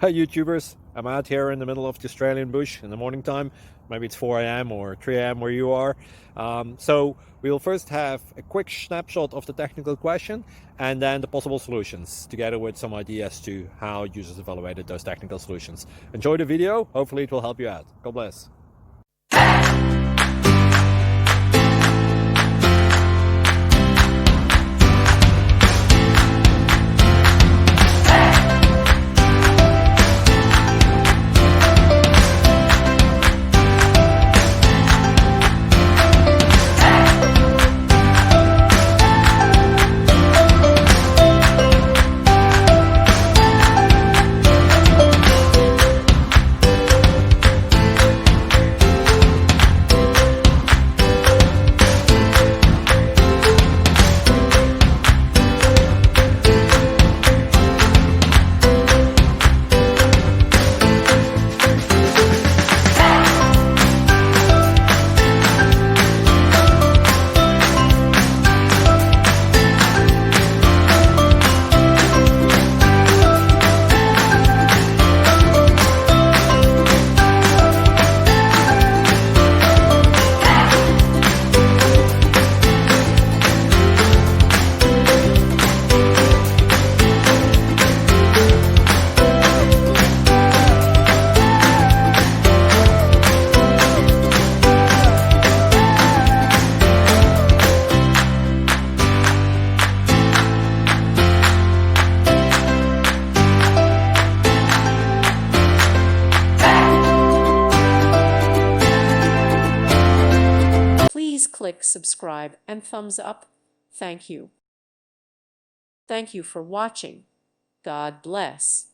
Hi YouTubers, I'm out here in the middle of the Australian bush in the morning time. Maybe it's 4 a.m. or 3 a.m. where you are. So we'll first have a quick snapshot of the technical question and then the possible solutions, together with some ideas to how users evaluated those technical solutions. Enjoy the video, hopefully it will help you out. God bless. Please click subscribe and thumbs up. Thank you. Thank you for watching. God bless.